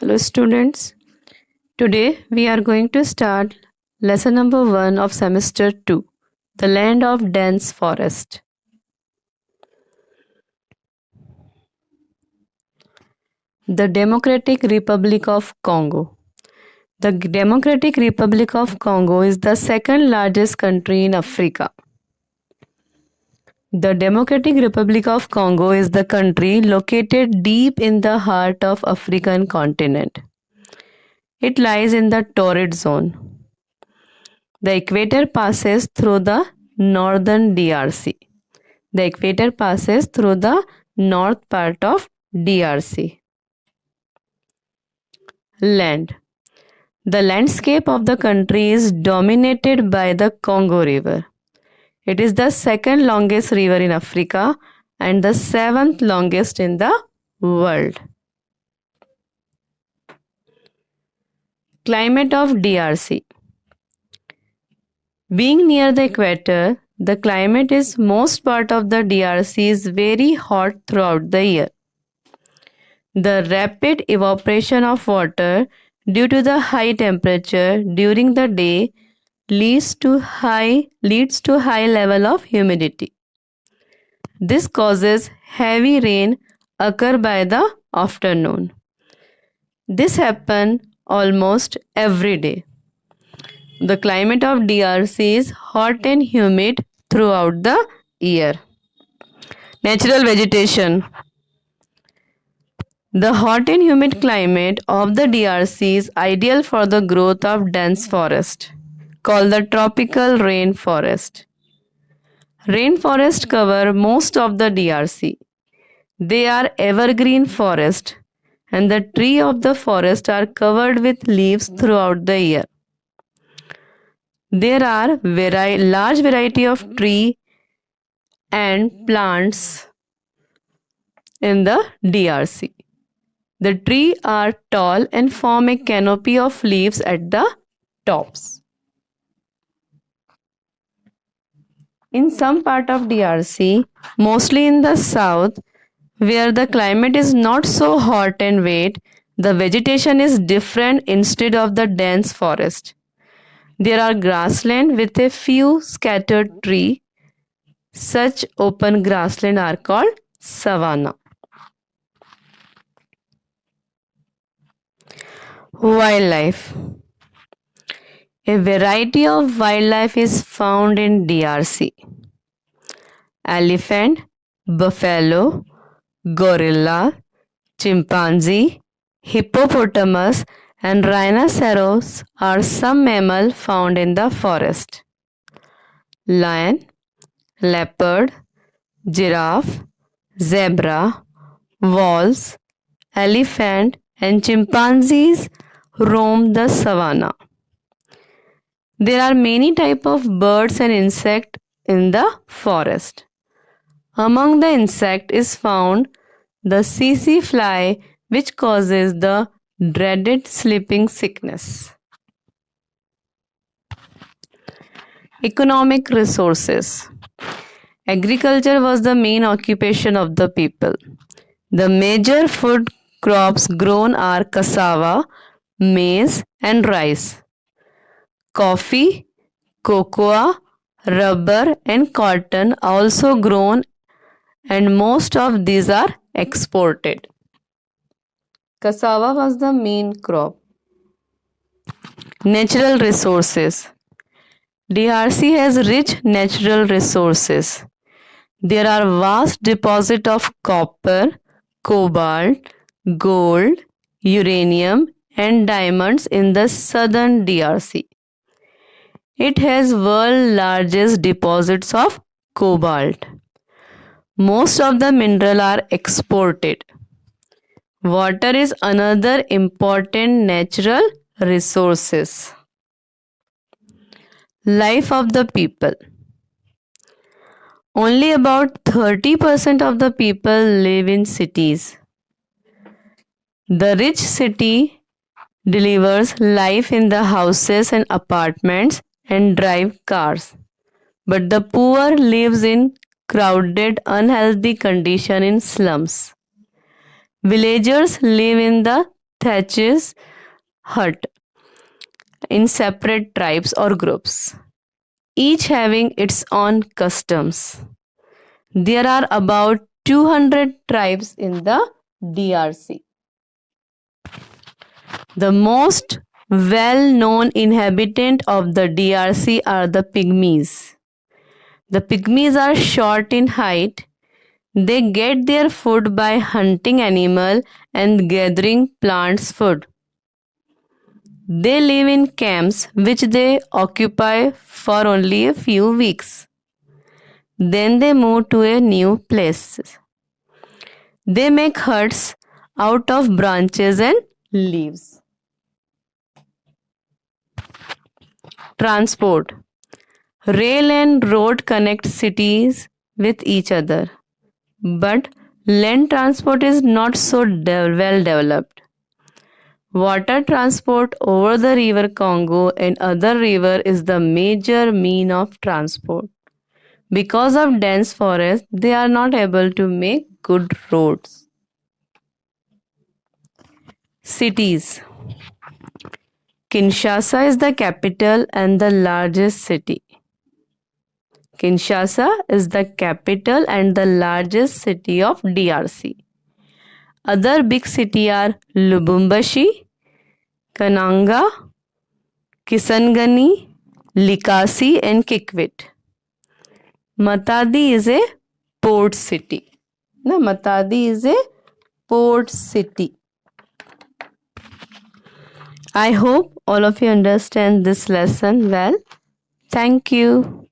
Hello, students. Today we are going to start lesson number 1 of semester 2, the land of dense forest. The Democratic Republic of Congo. The Democratic Republic of Congo is the second largest country in Africa. The Democratic Republic of Congo is the country located deep in the heart of African continent. It lies in the torrid zone. The equator passes through the northern DRC. The equator passes through the north part of DRC. Land. The landscape of the country is dominated by the Congo River. It is the second longest river in Africa and the seventh longest in the world. Climate of DRC. Being near the equator, the climate is most part of the DRC is very hot throughout the year. The rapid evaporation of water due to the high temperature during the day leads to high level of humidity. This causes heavy rain occur by the afternoon. This happens almost every day. The climate of DRC is hot and humid throughout the year. Natural vegetation. The hot and humid climate of the DRC is ideal for the growth of dense forest, called the tropical rainforest. Rainforests cover most of the DRC. They are evergreen forest and the trees of the forest are covered with leaves throughout the year. There are large variety of trees and plants in the DRC. The trees are tall and form a canopy of leaves at the tops. In some part of DRC, mostly in the south, where the climate is not so hot and wet, the vegetation is different instead of the dense forest. There are grassland with a few scattered trees. Such open grassland are called savanna. Wildlife. A variety of wildlife is found in DRC. Elephant, buffalo, gorilla, chimpanzee, hippopotamus, and rhinoceros are some mammals found in the forest. Lion, leopard, giraffe, zebra, wolves, elephant, and chimpanzees roam the savanna. There are many types of birds and insects in the forest. Among the insect is found the tsetse fly, which causes the dreaded sleeping sickness. Economic resources. Agriculture was the main occupation of the people. The major food crops grown are cassava, maize, and rice. Coffee, cocoa, rubber, and cotton are also grown, and most of these are exported. Cassava was the main crop. Natural resources. DRC has rich natural resources. There are vast deposits of copper, cobalt, gold, uranium, and diamonds in the southern DRC. It has world's largest deposits of cobalt. Most of the minerals are exported. Water is another important natural resources. Life of the people. Only about 30% of the people live in cities. The rich city delivers life in the houses and apartments and drive cars. But the poor lives in crowded, unhealthy condition in slums. Villagers live in the thatches hut in separate tribes or groups, each having its own customs. There are about 200 tribes in the DRC. The most well known inhabitant of the DRC are the Pygmies. The Pygmies are short in height. They get their food by hunting animal and gathering plants food. They live in camps which they occupy for only a few weeks. Then they move to a new place. They make huts out of branches and leaves. Transport. Rail and road connect cities with each other, but land transport is not so well developed. Water transport over the river Congo and other river is the major mean of transport. Because of dense forest, they are not able to make good roads. Cities. Kinshasa is the capital and the largest city. Kinshasa is the capital and the largest city of DRC. Other big cities are Lubumbashi, Kananga, Kisangani, Likasi and Kikwit. Matadi is a port city. Matadi is a port city. I hope all of you understand this lesson well. Thank you.